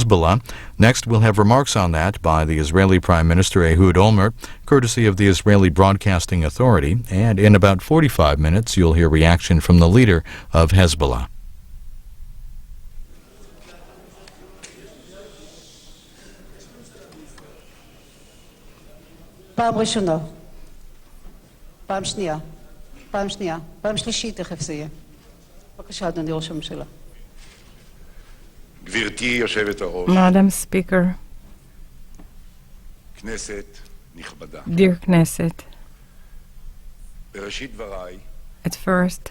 Hezbollah. Next, we'll have remarks on that by the Israeli Prime Minister Ehud Olmert, courtesy of the Israeli Broadcasting Authority, and in about 45 minutes you'll hear reaction from the leader of Hezbollah. פעם ראשונה, פעם שנייה, פעם שלישית תכף זה יהיה. בבקשה, אדוני ראש הממשלה. גברתי יושבת הראש. Madam Speaker, כנסת נכבדה. dear Knesset, בראשית דבריי, at first,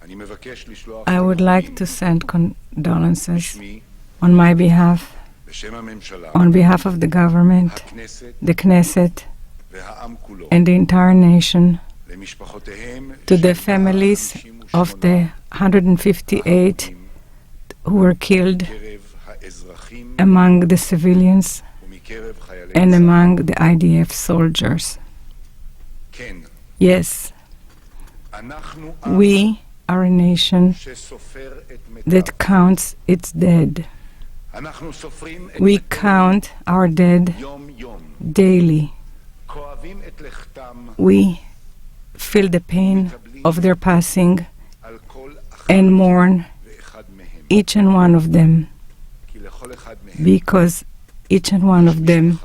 אני מבקש לשלוח I would like to send condolences בשמי, on my behalf, בשם הממשלה, on behalf of the government, הכנסת the Knesset, והעם כולו, and the entire nation, למשפחותיהם to the families of the 158 who were killed מקרב האזרחים among the civilians ומקרב חיילי and צה"ל. among the IDF soldiers. כן, Yes, אנחנו עם we are a nation שסופר את that מתיו. counts its dead. אנחנו סופרים את We מתינו count our dead יום יום. daily. כואבים את לכתם We feel the pain of their passing על כל אחד and mourn ואחד מהם. each and one of them, כי לכל אחד מהם, because each and one of them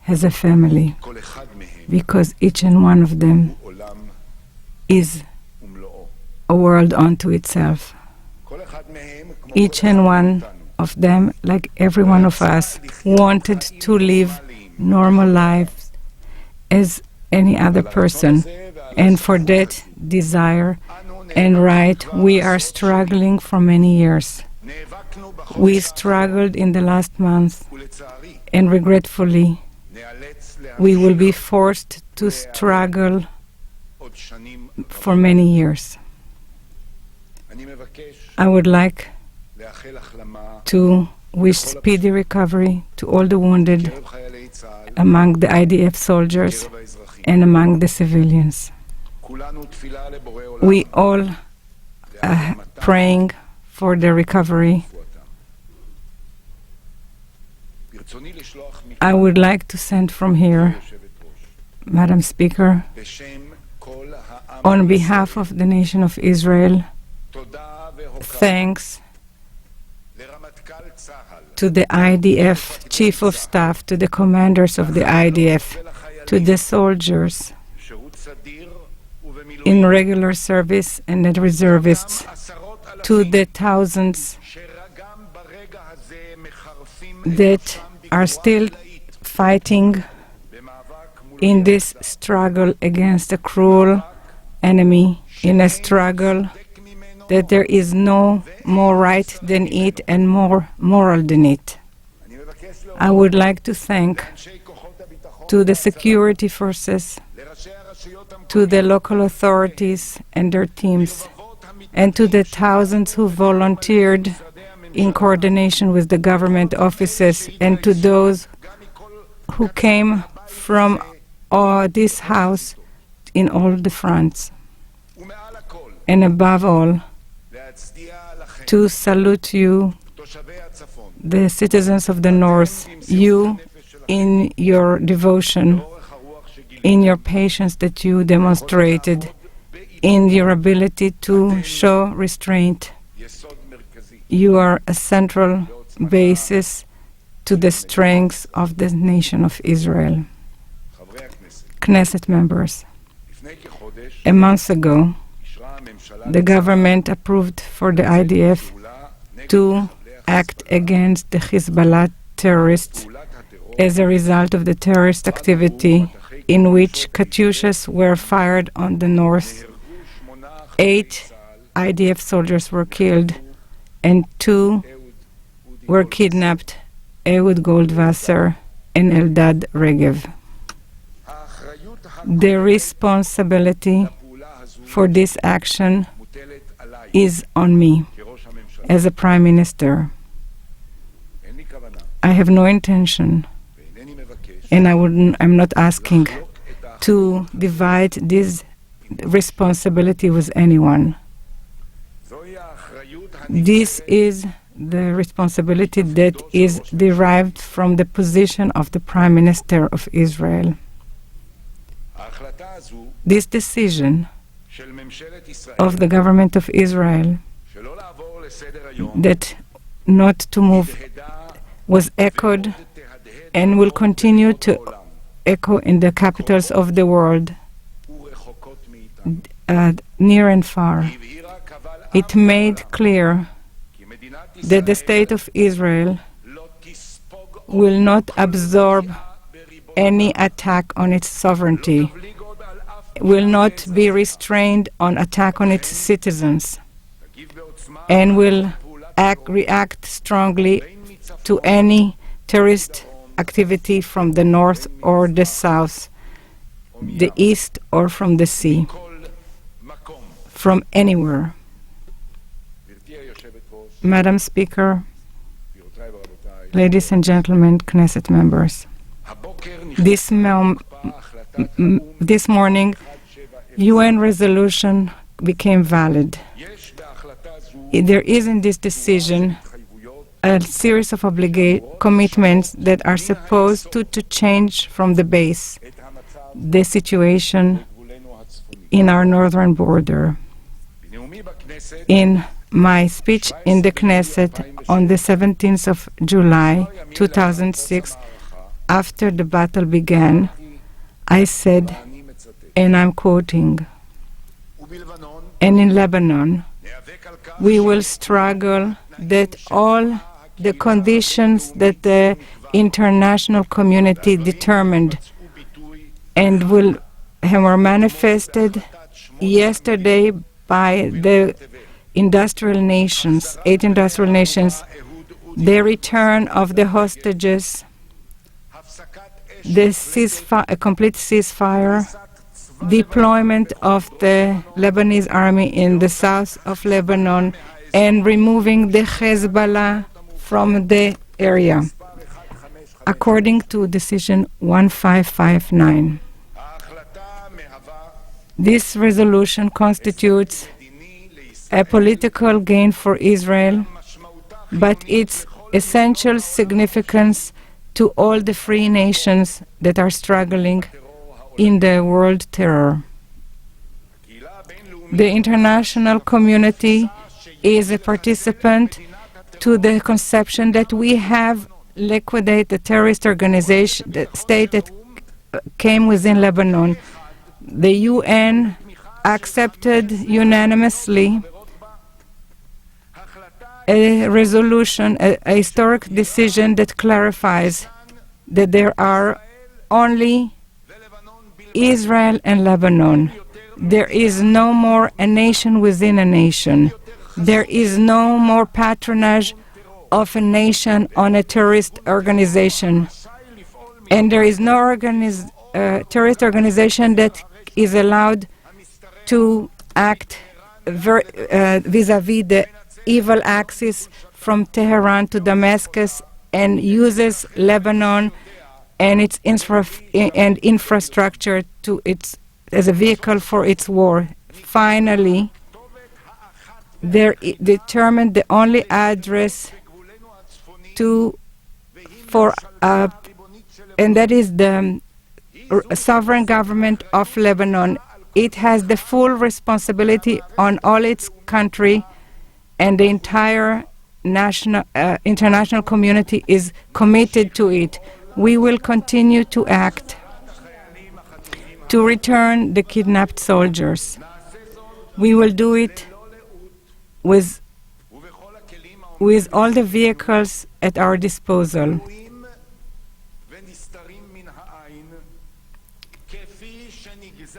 has a family, כל אחד מהם because each and one of them הוא עולם is ומלואו. a world unto itself. כל אחד מהם, כמו Each כל and אחד one מאיתנו, of them, like every one of us, wanted to live normal lives as any other person. And for that desire and right, we are struggling for many years. נאבקנו בחודש We struggled in the last month, ולצערי and regretfully, נאלץ we will be להמשיך forced to struggle עוד שנים for many years. אני מבקש I would like לאחל החלמה to wish speedy recovery to all the wounded בקרב חיילי צה"ל, among the IDF soldiers בקרב האזרחים. and among the civilians. כולנו תפילה לבורא עולם We all are praying for the recovery. רפואתם. ברצוני לשלוח I would like to send from here, יושבת ראש, Madam Speaker, בשם כל העם on behalf of the nation of Israel, תודה והוקרה thanks לרמטכ"ל צה"ל, to the IDF Chief of Staff, to the commanders of the IDF, to the soldiers שירות סדיר ובמילואים, in regular service and the reservists, עשרות to אלפים the thousands שגם ברגע הזה מחרפים that are still fighting במאבק מול in this struggle against a cruel enemy, in a struggle צודק ממנו. that there is no more right than it and more moral than it. אני מבקש I would like to thank לאנשי כוחות הביטחון, to the security forces, לראשי הרשויות to the local authorities and their teams, המקומיות, and to the thousands who volunteered in coordination with the government offices, and to those who came from this house in all the fronts. ומעל הכל, And above all, להצדיע לכם, to salute you, תושבי הצפון, the citizens of the North, you in your devotion, אורך הרוח שגיליתם, in your patience that you demonstrated, in your ability to show restraint. יסוד מרכזי. You are a central basis to the strength of the nation of Israel. חברי הכנסת, Knesset members, לפני כחודש a month ago, אישרה הממשלה the government approved for the IDF פעולה נגד to מחבלי act against the Hezbollah terrorists פעולת הטרור as a result of the terrorist activity in which Katyushas were fired on the north. נהרגו 8 חיילי 8 צה"ל, IDF soldiers were killed and 2 אהוד אודי were גולדברג. kidnapped, Ehud Goldwasser and Eldad Regev. האחריות The responsibility הפעולה הזו for this action מוטלת עליי is on me כראש הממשלה. as a Prime Minister. אין לי כוונה I have no intention, ואינני מבקש and I'm not asking לחלוק את האחריות. to divide this responsibility with anyone. זוהי האחריות This הנגזרת is the responsibility that is derived from the position of the Prime Minister of Israel. ההחלטה הזו This decision של ממשלת ישראל of the government of Israel שלא לעבור לסדר היום that not to move was echoed and will continue to echo in the capitals of the world, ורחוקות מאיתנו. near and far. הבהירה קבל It made clear כי מדינת that the ישראל state of Israel לא תספוג will not absorb בריבון, any attack on its sovereignty, תבליג עוד על אף will not be restrained on attack on its citizens, תגיב בעוצמה and will פעולת react strongly בין מצפון to any terrorist activity from the north or the south, the east or from the sea, כל מקום. from anywhere. גברתי היושבת ראש, Madam Speaker, גבירותיי ורבותיי, ladies and gentlemen, Knesset members, הבוקר this morning, UN resolution became valid. יש בהחלטה זו There is in this decision התחייבויות a series of commitments that are supposed to change from the base את המצב the situation בגבולנו הצפוני. in our northern border. בנאומי בכנסת In my speech in the Knesset on the 17th of July 2006, after the battle began, I said, אני מצטט, and I'm quoting, ובלבנון and in Lebanon, ניאבק על כך we will struggle that all the conditions that the international community determined וביטוי and were manifested yesterday by the industrial nations, 8 industrial nations, אהוד the return of the hostages, הפסקת אש a complete ceasefire, deployment of the Lebanese army in the south of Lebanon, and removing the Hezbollah from the area, according to decision 1559. ההחלטה מהווה This resolution constitutes דיני לישראל a political gain for Israel, משמעותה but its essential significance to all the free nations that are struggling in the world terror. הקהילה הבינלאומית The international community is a participant to the conception that we have liquidated the terrorist organization, the state that came within Lebanon. The UN accepted unanimously a resolution, a historic decision that clarifies that there are only Israel and Lebanon. There is no more a nation within a nation. There is no more patronage of a nation on a terrorist organization. And there is no terrorist organization that is allowed to act vis-à-vis the evil axis from Tehran to Damascus and uses Lebanon and its infrastructure as a vehicle for its war. Finally, they determined the only address and that is the sovereign government of Lebanon. It has the full responsibility on all its country, and the entire international community is committed to it. We will continue to act to return the kidnapped soldiers. We will do it with all the vehicles at our disposal.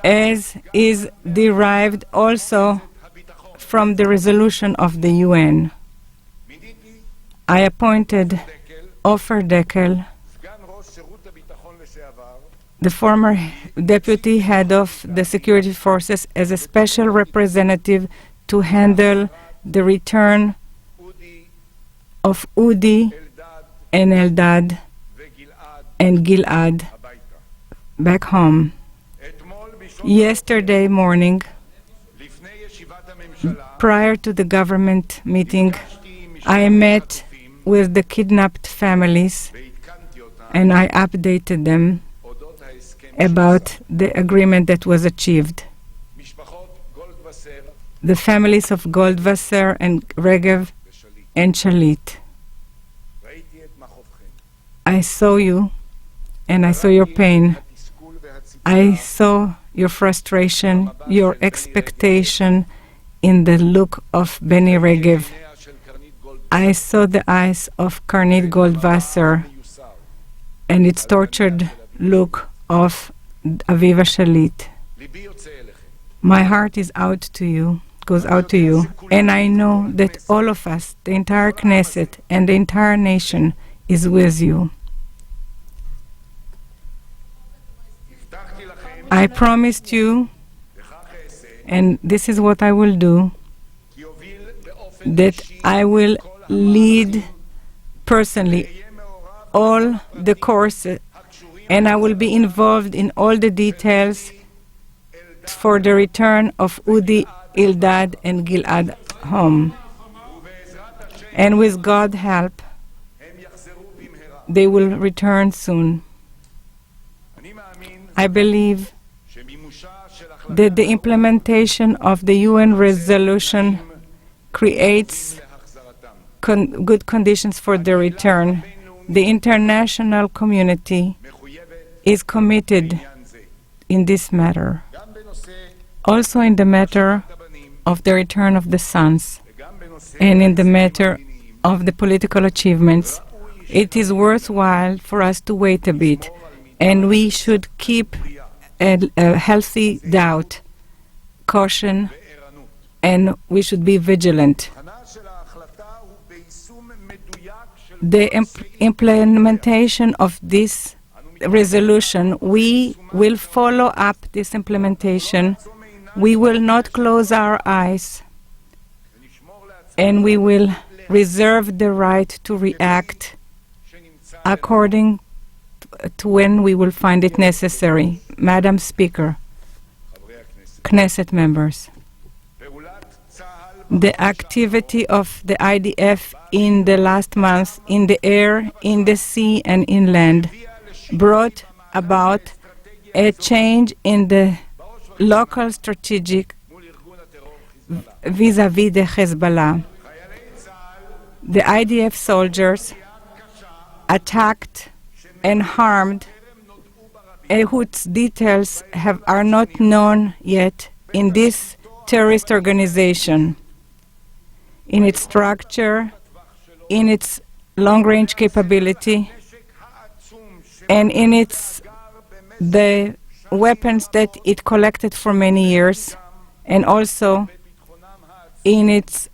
As is derived also from the resolution of the UN. I appointed Ofer Dekel, the former deputy head of the security forces, as a special representative to handle the return of Udi and Eldad and Gilad back home. Yesterday morning, prior to the government meeting, I met with the kidnapped families ועדכנתי אותם and I updated them אודות ההסכם about the agreement that was achieved. משפחות גולדווסר The families of Goldwasser and Regev ושליט. and Shalit. ראיתי את מכאובכם. I saw you and I saw your pain. התסכול I והציפייה saw your frustration, your expectation in the look of Benny Regev. עיניה של קרנית גולדווסר I saw the eyes of Karnit Goldwasser מיוסר. and its tortured look of Aviva Shalit. ליבי יוצא אליכם. My heart is out to you, goes out to you, and I know that all of us, the entire Knesset and the entire nation, is with you. הבטחתי לכם I promised you, וכך אעשה and this is what I will do, כי יוביל באופן that אישי I will lead personally יהיה מעורב all the courses, הקשורים and I will be involved in all the details for the return of Udi, Ildad, and Gilad home. ובעזרת השם And with God's help, הם יחזרו במהרה. they will return soon. אני מאמין I believe שמימושה של that the implementation of the UN resolution creates להחזרתם. good conditions for their return. The international community מחויבת is committed לעניין זה. in this matter. גם בנושא Also in the matter הבנים of the return of the sons וגם בנושא and in the matter המדיניים. of the political achievements, it is worthwhile for us to wait a bit, and we should keep a healthy doubt, caution, וערנות. and we should be vigilant. הכנה של ההחלטה הוא ביישום מדויק של The implementation of this resolution, we will follow up this implementation. We will not close our eyes, ונשמור לעצמנו and we will reserve the right to react שנמצא according to when we will find it necessary. Madam Speaker, חברי הכנסת. Knesset members, פעולת צה"ל the activity of the IDF in the last months in the air, in the sea, and inland brought about a change in the local strategic מול ארגון הטרור חיזבאללה. vis-à-vis the Hezbollah. חיילי צה"ל The IDF soldiers attacked and harmed, whose details are not known yet in this terrorist organization, in its structure, in its long-range capability, and in its the weapons that it collected for many years, and also in its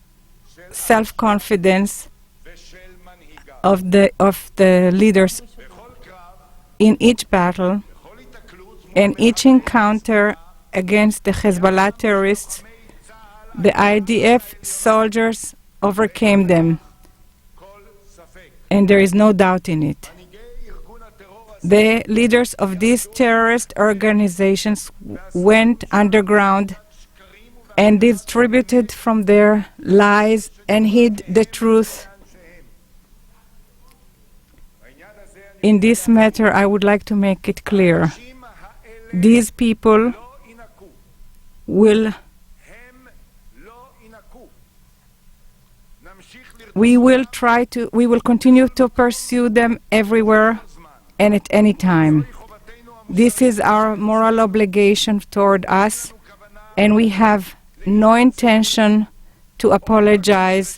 self-confidence ושל מנהיגיו. of the leaders בכל קרב, in each battle בכל היתקלות and each encounter against the Hezbollah terrorists. The IDF soldiers overcame them, כל ספק. and there is no doubt in it. מנהיגי ארגון הטרור הזה The leaders of these terrorist organizations went underground and distributed from their lies and hid the truth. העניין הזה In this matter, I would like to make it clear. האנשים האלה These people לא ינקו. will, הם לא ינקו. נמשיך we will continue to pursue them everywhere and at any time. This is our moral obligation toward us, and we have no intention to apologize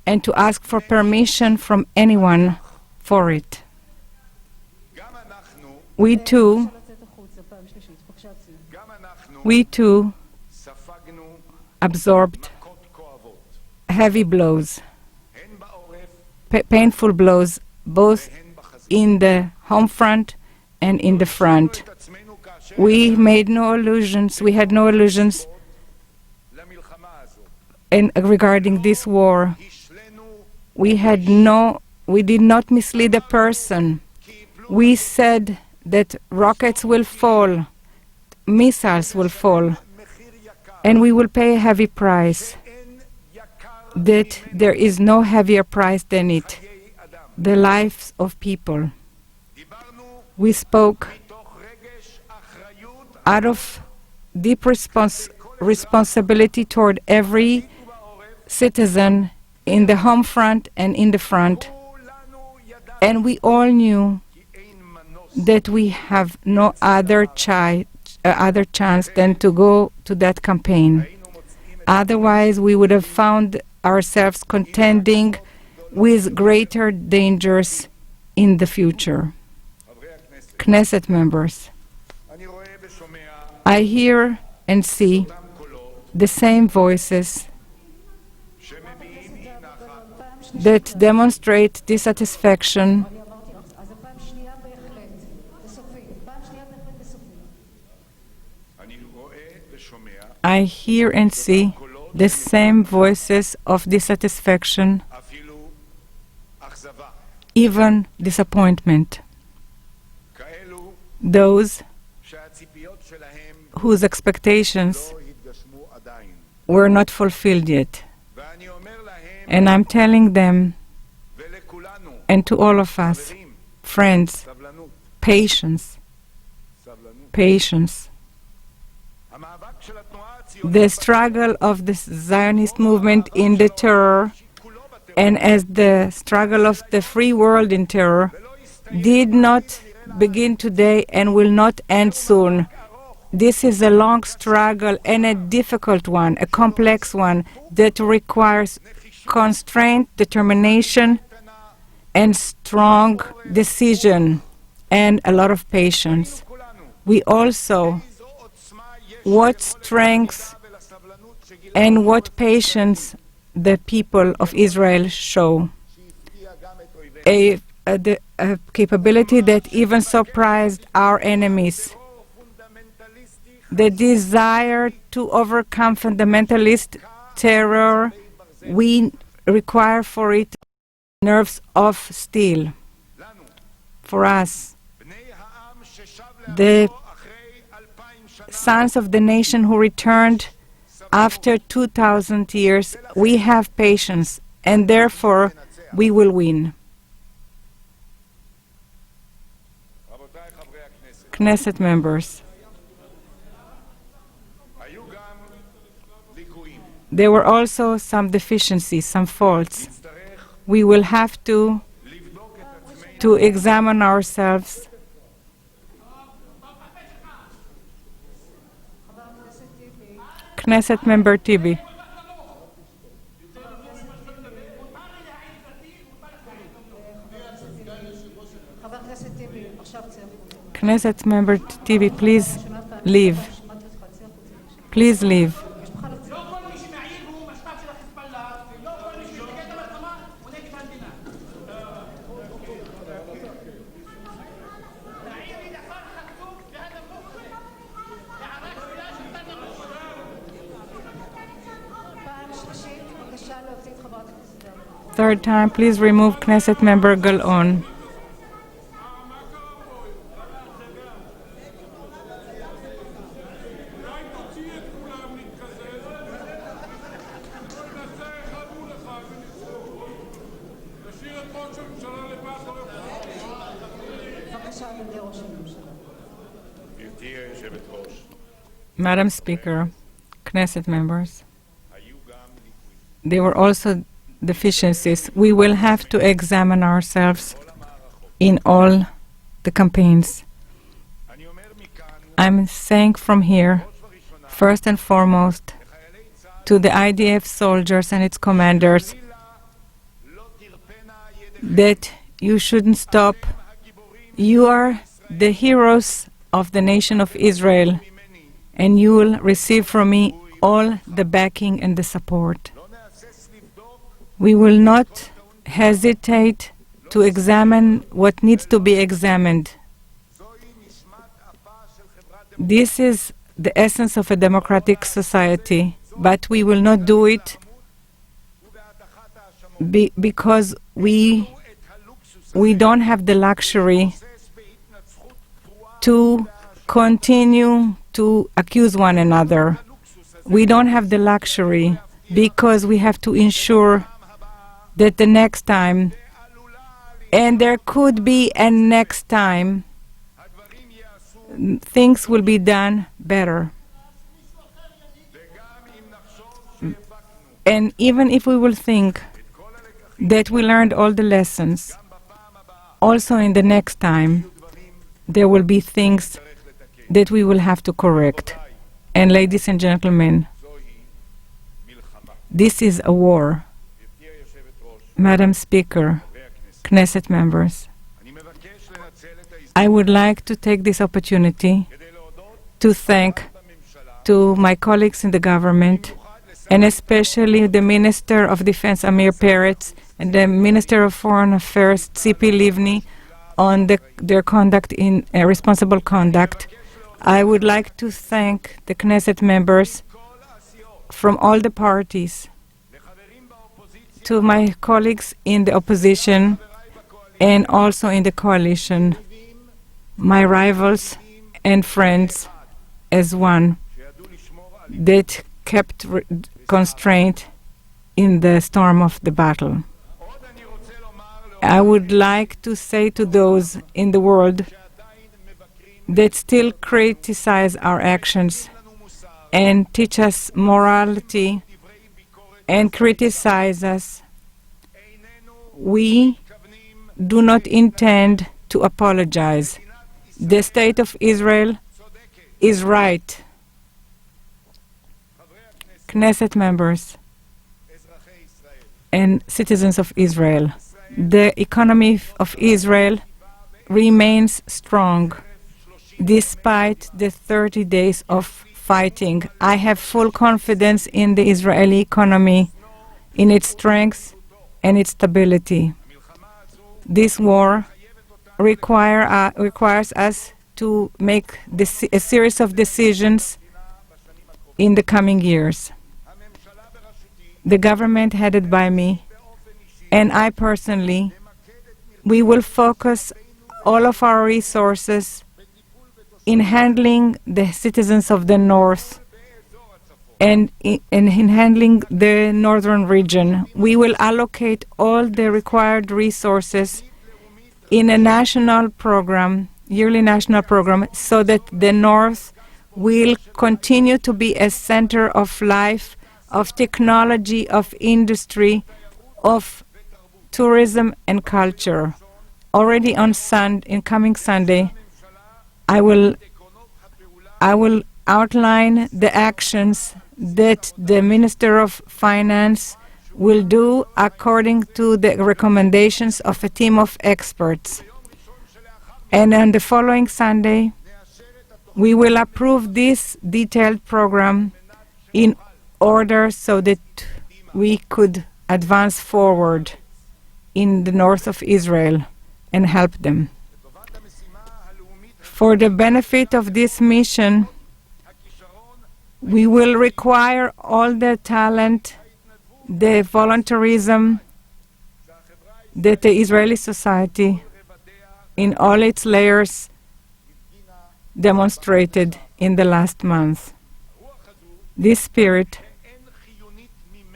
and to ask for permission from anyone for it. גם אנחנו, We too, לצאת החוצה פעם שלישית. בבקשה, ציון. גם אנחנו we too ספגנו absorbed מכות כואבות. heavy blows, הן בעורף painful blows, both והן בחזית. in the home front and in the front. את עצמנו כאשר We made no illusions, we had no illusions למלחמה הזו. regarding this war. השלנו We did not mislead a person. כי יפלו We said that rockets will fall, missiles will fall, מחיר יקר. and we will pay a heavy price. אין יקר that there is no heavier price than it, the lives of people. We spoke out of deep responsibility toward every citizen in the home front and in the front. And we all knew that we have no other chance than to go to that campaign. Otherwise, we would have found ourselves contending with greater dangers in the future. Knesset members, I hear and see the same voices that demonstrate dissatisfaction. I hear and see the same voices of dissatisfaction, even disappointment. Those whose expectations were not fulfilled yet. And I'm telling them, and to all of us, friends, patience, patience. The struggle of the Zionist movement in the terror, and as the struggle of the free world in terror, did not begin today and will not end soon. This is a long struggle and a difficult one, a complex one that requires constraint, determination, and strong decision, and a lot of patience. We also, what strength and what patience the people of Israel show. A capability that even surprised our enemies. The desire to overcome fundamentalist terror, we require for it nerves of steel. For us, the sons of the nation who returned after 2,000 years, we have patience, and therefore we will win. Knesset members, there were also some deficiencies, some faults. We will have to examine ourselves. Knesset member Tibi. Knesset member Tibi, please leave. Please leave. Third time, please remove Knesset member Galon. Madam Speaker, Knesset members, there were also deficiencies. We will have to examine ourselves in all the campaigns. I'm saying from here, first and foremost, to the IDF soldiers and its commanders, that you shouldn't stop. You are the heroes of the nation of Israel, and you will receive from me all the backing and the support. We will not hesitate to examine what needs to be examined. This is the essence of a democratic society, but we will not do it because we don't have the luxury to continue to accuse one another. We don't have the luxury because we have to ensure that the next time, and there could be a next time, things will be done better. And even if we will think that we learned all the lessons, also in the next time, there will be things that we will have to correct. And ladies and gentlemen, this is a war. Madam Speaker, Knesset members, I would like to take this opportunity to thank to my colleagues in the government, and especially the Minister of Defense, Amir Peretz, and the Minister of Foreign Affairs, Tzipi Livni, on their conduct in responsible conduct. I would like to thank the Knesset members from all the parties, to my colleagues in the opposition and also in the coalition, my rivals and friends as one, that kept constraint in the storm of the battle. I would like to say to those in the world that still criticize our actions and teach us morality and criticize us, we do not intend to apologize. The state of Israel is right. Knesset members and citizens of Israel, the economy of Israel remains strong despite the 30 days of fighting. I have full confidence in the Israeli economy, in its strength and its stability. This war requires us to make a series of decisions in the coming years. The government headed by me and I personally, we will focus all of our resources in handling the citizens of the North and in handling the northern region. We will allocate all the required resources in a national program, yearly national program, so that the North will continue to be a center of life, of technology, of industry, of tourism and culture. Already on coming Sunday, I will outline the actions that the Minister of Finance will do according to the recommendations of a team of experts. And on the following Sunday, we will approve this detailed program in order so that we could advance forward in the north of Israel and help them. For the benefit of this mission, we will require all the talent, the voluntarism that the Israeli society in all its layers demonstrated in the last month. This spirit,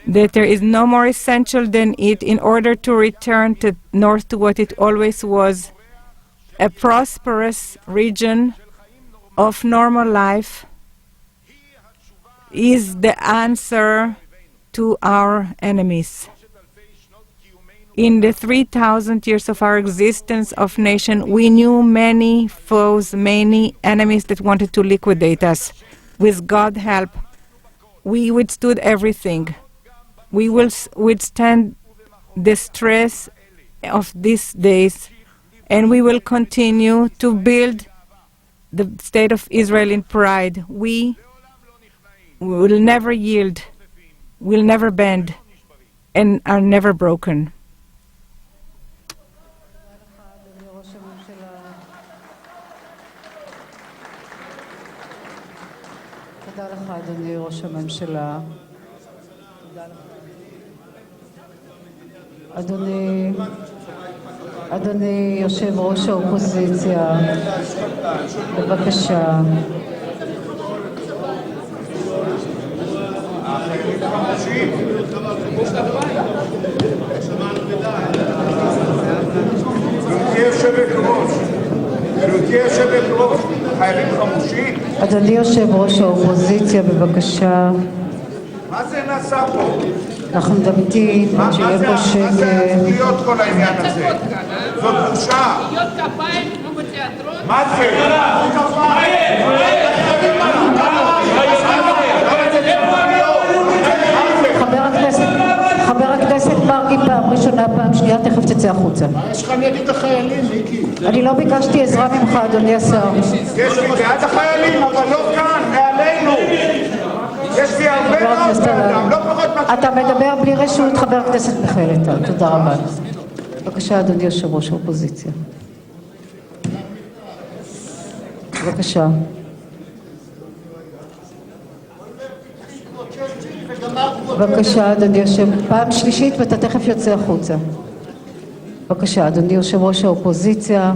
that there is no more essential than it in order to return to North to what it always was, a prosperous region of normal life, is the answer to our enemies. In the 3,000 years of our existence of nation, we knew many foes, many enemies that wanted to liquidate us. With God's help, we withstood everything. We will withstand the stress of these days, and we will continue to build the state of Israel in pride. We will never yield, will never bend, and are never broken. תודה לך, אדוני ראש הממשלה. אדוני יושב ראש האופוזיציה, בבקשה. החיילים החמושים גברתי יושבת-ראש, חיילים חמושים? אדוני יושב ראש האופוזיציה, בבקשה. מה זה נעשה פה? אנחנו נמתין עד שיהיה פה מה זה שקט. להיות כל העניין הזה? זאת בושה. מחיאות כפיים כמו בתיאטרון? מה זה? חבר הכנסת מרגי, פעם ראשונה, פעם שנייה, תכף תצא החוצה. יש לך נגד החיילים, מיקי? אני לא ביקשתי עזרה ממך, אדוני השר. יש לי בעד החיילים, אבל לא כאן, מעלינו. יש לי הרבה חבר מאוד הכנסת בעדם, לא פחות מה... אתה מדבר בלי רשות, חבר הכנסת מיכאל איתן. תודה רבה. בבקשה, אדוני יושב ראש האופוזיציה. בבקשה. בבקשה, אדוני יושב... פעם שלישית ואתה תכף יוצא החוצה. בבקשה, אדוני יושב ראש האופוזיציה,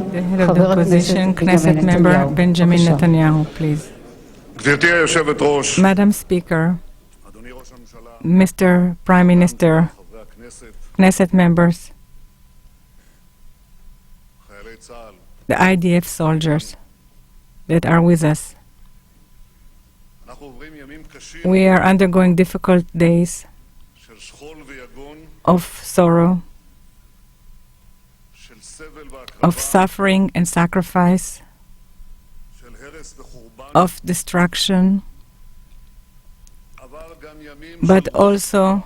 חבר הכנסת Knesset member Benjamin בבקשה. Netanyahu, please. גברתי היושבת-ראש, Madam Speaker, אדוני ראש הממשלה, Mr. Prime Minister, חברי הכנסת, Knesset members, חיילי צה"ל, the IDF soldiers that are with us. אנחנו עוברים ימים קשים We are undergoing difficult days של שכול ויגון, of sorrow, של סבל והקרבה, of suffering and sacrifice, של הרס וחורבן, of destruction, אבל גם ימים but של also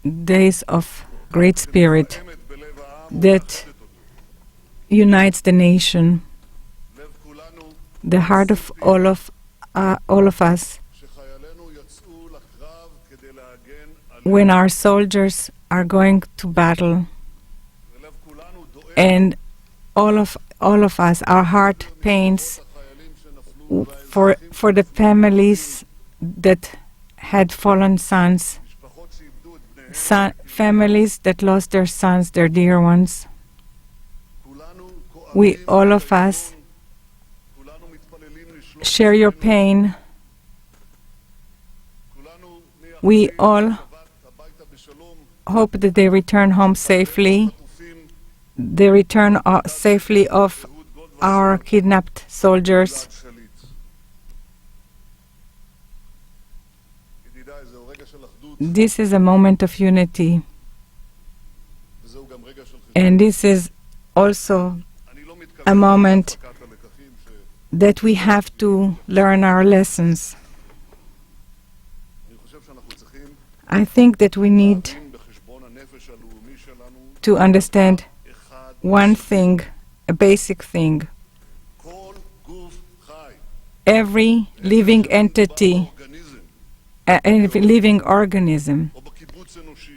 days of great spirit אמת בלב העם that ומאחדת אותו. unites the nation, לב כולנו the heart of all of us, שחיילינו יצאו לקרב כדי להגן על when our soldiers are going to battle, ולב כולנו דואג and all of us, our heart pains החיילים שנפלו for the families that had fallen sons, והמשפחות שאיבדו את בניהם. families that lost their sons, their dear ones. כולנו We, כואבים, all of us, כולנו מתפללים לשלום share your pain. כולנו We all הביתה בשלום, hope that they return home safely, חטופים, the return safely of our kidnapped soldiers. שליט. ידידיי, זהו רגע של אחדות, This is a moment of unity, וזהו גם רגע של חשבון. and this is also אני לא מתכוון a moment להפקת הלקחים that we have to learn our lessons. אני חושב שאנחנו צריכים I think that we need להבין בחשבון הנפש הלאומי שלנו to understand אחד, one thing, a basic thing. כל גוף חי, Every living entity, באורגניזם a living organism, או בקיבוץ אנושי,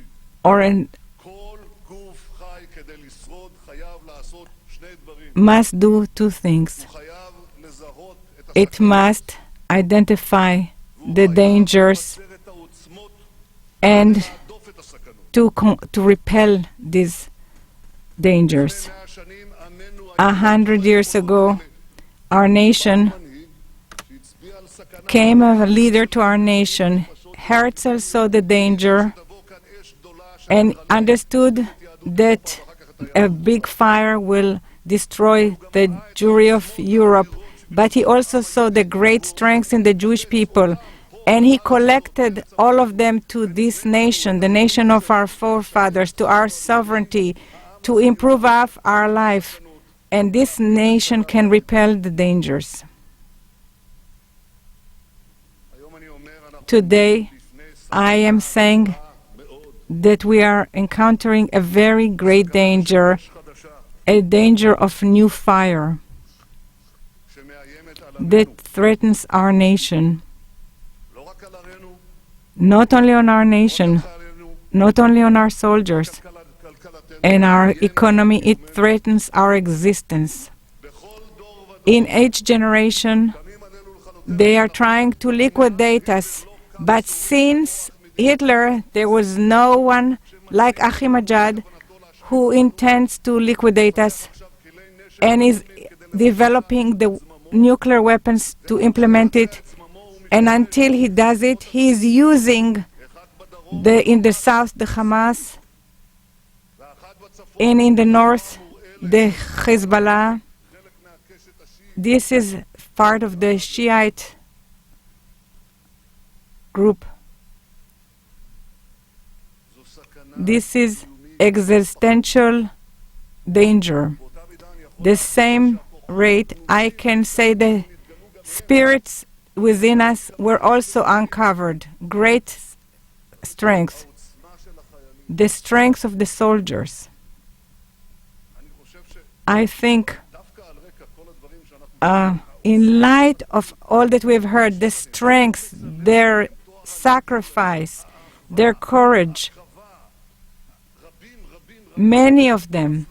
or an, כל גוף חי כדי לשרוד חייב לעשות שני דברים. must do two things. הוא חייב לזהות את It הסכנה, must identify והוא the חייב dangers לבצר את העוצמות and ולהדוף את הסכנות. to repel these dangers. 100 שנים עמנו 100 years ago, our nation מנהיג שהצביע על סכנה came a leader to our nation. Herzl saw the danger שתבוא כאן אש גדולה and שתחלל understood that a big fire will destroy the Jewry of Europe. But he also saw the great strength in the Jewish people, and he collected all of them to this nation, the nation of our forefathers, to our sovereignty, to improve our life, and this nation can repel the dangers. היום אני אומר, אנחנו Today, לפני I am saying מאוד that we are encountering a very great danger, אש חדשה a danger of new fire שמאיימת על that עמנו, threatens our nation. לא רק על ערינו, Not only on our nation, חיילינו, not only on our soldiers כלכלתנו, and our economy, it threatens our existence. בכל דור ודור In each generation, קמים עלינו לכלותנו, they are trying to liquidate us. But since Hitler, there was no one like Ahmadinejad who intends to liquidate us and is developing the nuclear weapons to implement it. And until he does it, he is using In the south, the Hamas, and in the north, the Hezbollah. This is part of the Shiite group. This is existential danger. The same rate, I can say the spirits within us were also uncovered. Great strength. The strength of the soldiers. I think in light of all that we've heard, the strength, their sacrifice, their courage, many of them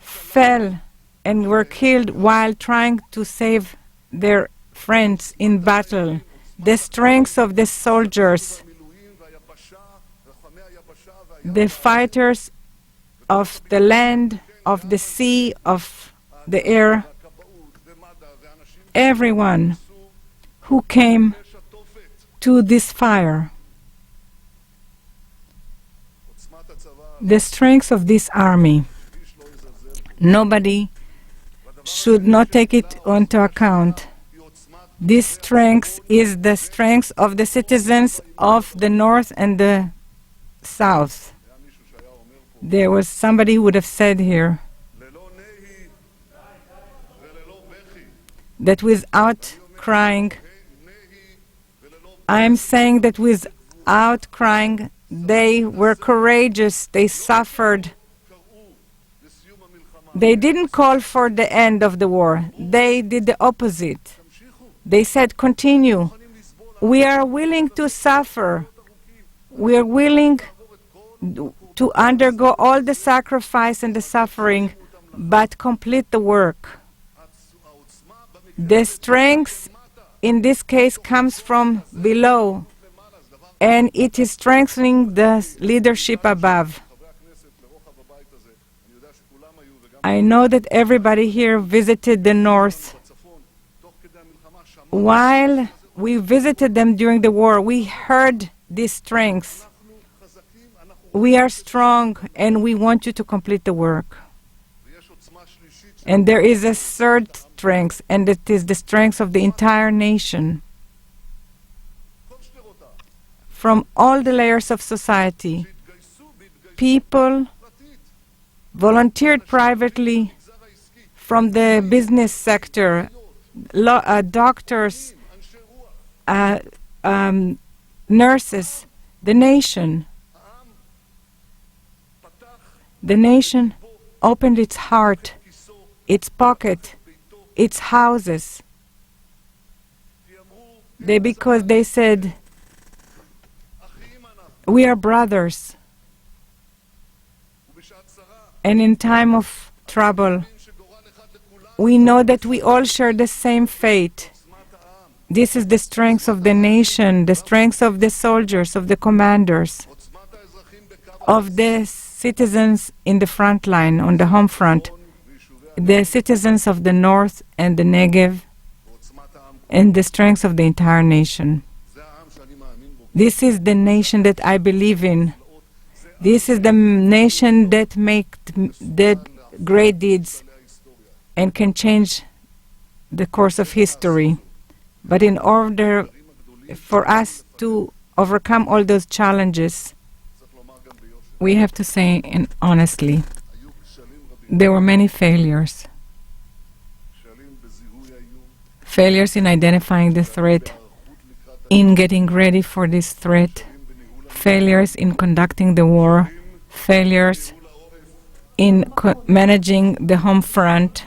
fell and were killed while trying to save their friends in battle. The strength of the soldiers, the fighters of the land, of the sea, of the air, everyone who came to this fire. The strength of this army, nobody should not take it into account. This strength is the strength of the citizens of the north and the south. There was somebody who would have said here that without crying, I'm saying that without crying, they were courageous, they suffered. They didn't call for the end of the war. They did the opposite. They said, continue. We are willing to suffer. We are willing to undergo all the sacrifice and the suffering, but complete the work. The strength in this case comes from below, and it is strengthening the leadership above. I know that everybody here visited the north. While we visited them during the war, we heard this strength. We are strong and we want you to complete the work. And there is a third strength, and it is the strength of the entire nation. From all the layers of society, people volunteered privately from the business sector, doctors, nurses, the nation. The nation opened its heart, its pocket, its houses. Because they said, we are brothers. And in time of trouble, we know that we all share the same fate. This is the strength of the nation, the strength of the soldiers, of the commanders, of the citizens in the front line, on the home front, the citizens of the north and the Negev, and the strength of the entire nation. This is the nation that I believe in. This is the nation that makes great deeds and can change the course of history. But in order for us to overcome all those challenges, we have to say honestly, there were many failures. Failures in identifying the threat, in getting ready for this threat, failures in conducting the war, failures in managing the home front,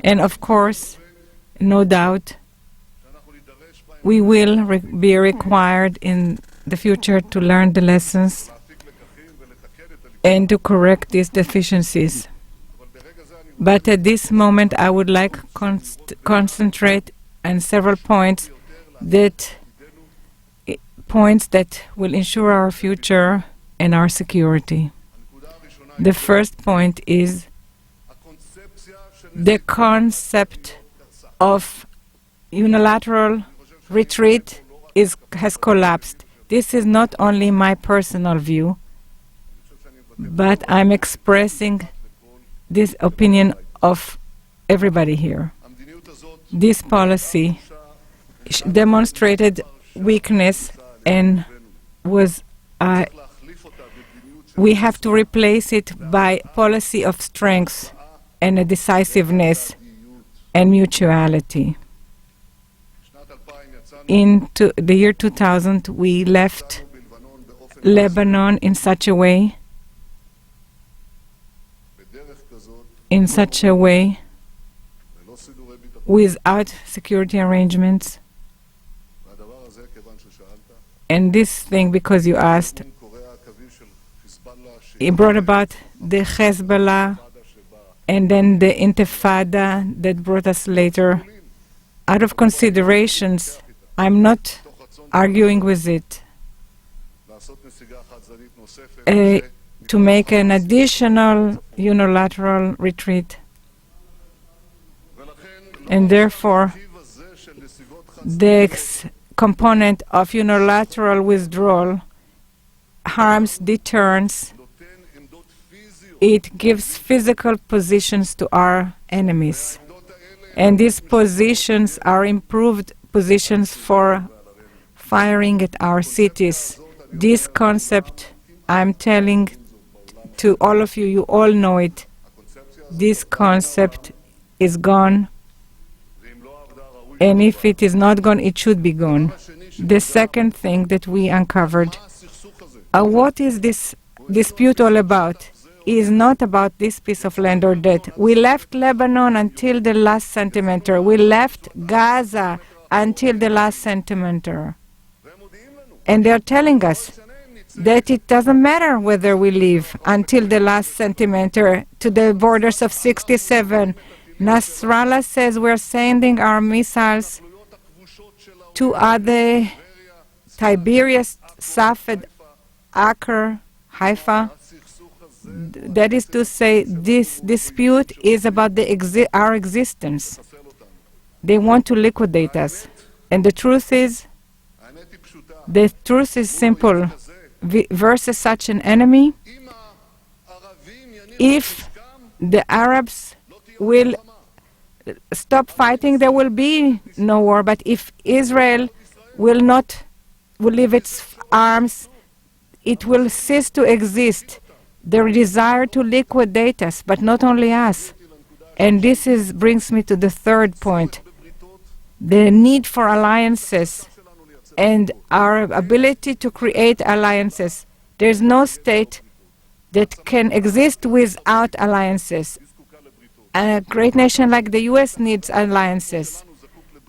and of course, no doubt, we will be required in the future to learn the lessons and to correct these deficiencies. But at this moment, I would like to concentrate on several points that will ensure our future and our security. The first point is the concept of unilateral retreat has collapsed. This is not only my personal view, but I'm expressing this opinion of everybody here. This policy demonstrated weakness and was we have to replace it by policy of strength and a decisiveness and mutuality. In the year 2000, we left Lebanon in such a way without security arrangements. And this thing, because you asked, it brought about the Hezbollah and then the Intifada that brought us later. Out of considerations, I'm not arguing with it. To make an additional unilateral retreat. And therefore, the component of unilateral withdrawal harms deterrence. It gives physical positions to our enemies. And these positions are improved positions for firing at our cities. This concept, I'm telling to all of you, you all know it. This concept is gone. And if it is not gone, it should be gone. The second thing that we uncovered, what is this dispute all about? Is not about this piece of land or that. We left Lebanon until the last centimeter. We left Gaza until the last centimeter. And they're telling us that it doesn't matter whether we leave until the last centimeter to the borders of 67. Nasrallah says we're sending our missiles to other Tiberias, Safed, Acre, Haifa. That is to say, this dispute is about our existence. They want to liquidate us. And the truth is simple. Versus such an enemy, if the Arabs will stop fighting, there will be no war. But if Israel will leave its arms, it will cease to exist. Their desire to liquidate us, but not only us. And this brings me to the third point, the need for alliances and our ability to create alliances. There's no state that can exist without alliances. A great nation like the U.S. needs alliances.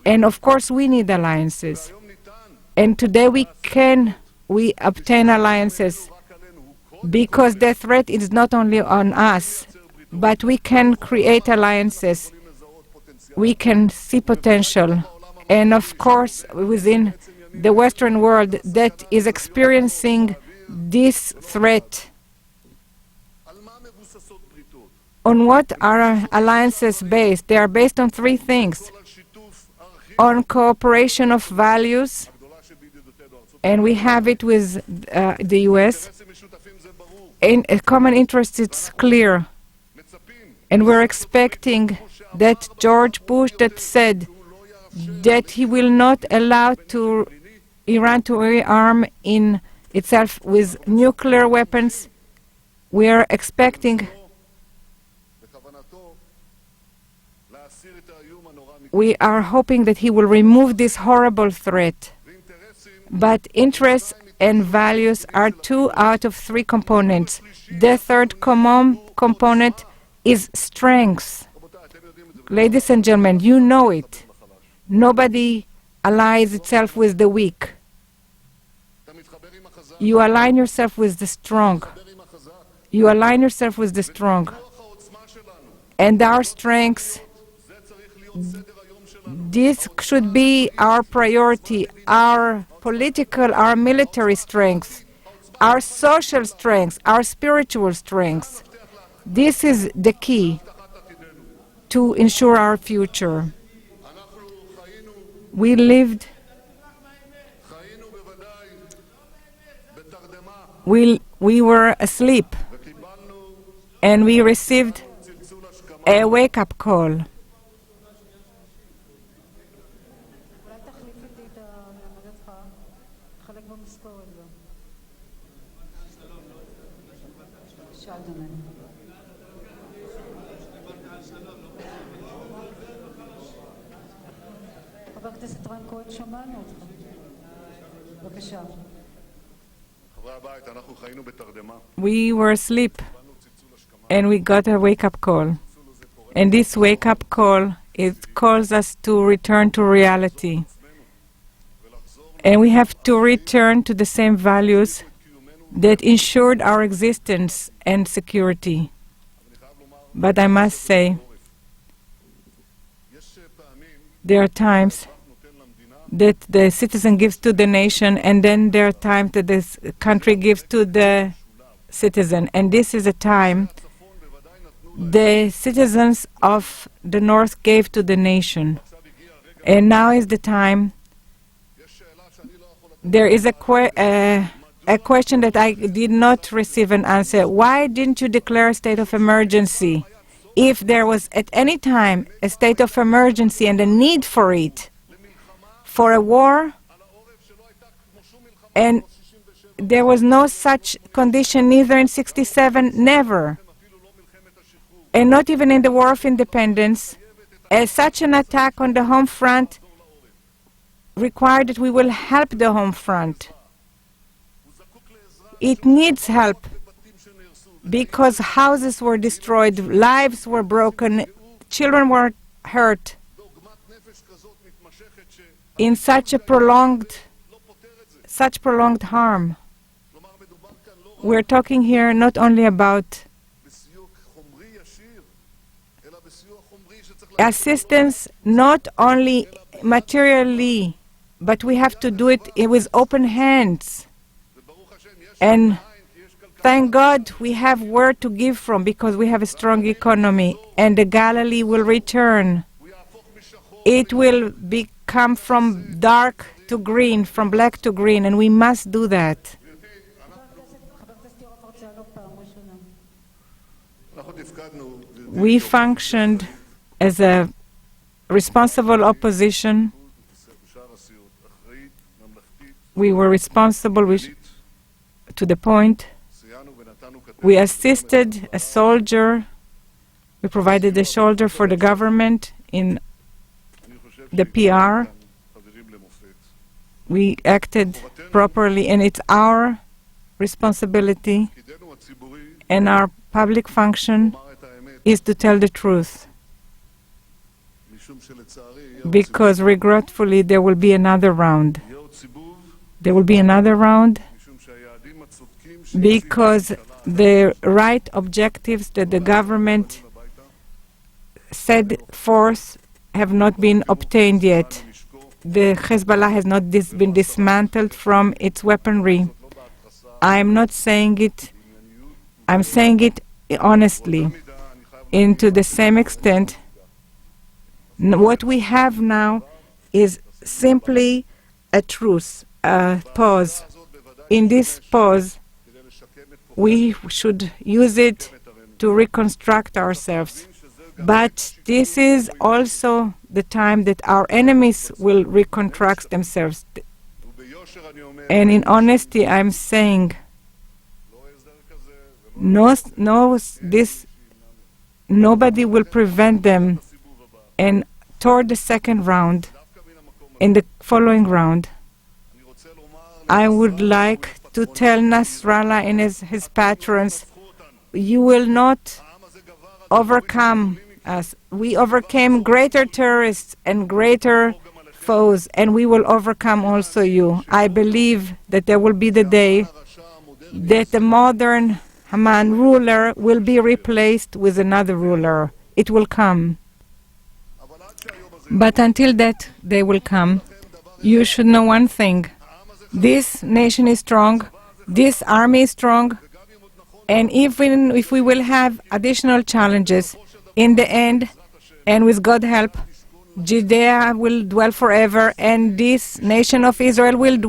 And of course we need alliances. And today we obtain alliances because the threat is not only on us, but we can create alliances. We can see potential. And of course, within the Western world that is experiencing this threat, on what are alliances based? They are based on three things. On cooperation of values, and we have it with the U.S. In a common interest, it's clear. And we're expecting that George Bush that said that he will not allow Iran to rearm in itself with nuclear weapons. We are expecting, we are hoping that he will remove this horrible threat. But interests and values are 2 out of 3 components. The third component is strength. Ladies and gentlemen, you know it. Nobody allies itself with the weak. You align yourself with the strong. You align yourself with the strong. And our strengths, this should be our priority, our political, our military strength, our social strength, our spiritual strength. This is the key to ensure our future. We lived we were asleep, and we received a wake-up call. חבר הכנסת רן כהן, שמענו אותך. בבקשה. חברי הבית, אנחנו חיינו בתרדמה. We were asleep, and we got a wake-up call. And this wake-up call, it calls us to return to reality. And we have to return to the same values that ensured our existence and security. But I must say, there are times that the citizen gives to the nation, and then there are times that this country gives to the citizen. And this is a time the citizens of the North gave to the nation. And now is the time. There is a question that I did not receive an answer. Why didn't you declare a state of emergency? If there was at any time a state of emergency and a need for it, for a war, and there was no such condition neither in 67, never, and not even in the War of Independence, such an attack on the home front required that we will help the home front. It needs help because houses were destroyed, lives were broken, children were hurt in such prolonged harm. We're talking here not only about assistance, not only materially, but we have to do it with open hands. And thank God we have where to give from because we have a strong economy, and the Galilee will return. It will become from dark to green, from black to green, and we must do that. We functioned as a responsible opposition. We were responsible to the point. We assisted a soldier. We provided a shoulder for the government in the PR. We acted properly, and it's our responsibility, and our public function is to tell the truth. Because regretfully there will be another round. There will be another round because the right objectives that the government set forth have not been obtained yet. The Hezbollah has not been dismantled from its weaponry. I'm not saying it, I'm saying it honestly. And to the same extent, what we have now is simply a truce, a pause. In this pause, we should use it to reconstruct ourselves. But this is also the time that our enemies will reconstruct themselves. And in honesty, I'm saying, nobody will prevent them. And toward the second round, in the following round, I would like to tell Nasrallah and his patrons, you will not overcome us. We overcame greater terrorists and greater foes, and we will overcome also you. I believe that there will be the day that the modern Haman ruler will be replaced with another ruler. It will come. But until that day will come, you should know one thing. This nation is strong, this army is strong, and even if we will have additional challenges, in the end, and with God's help, Judea will dwell forever, and this nation of Israel will dwell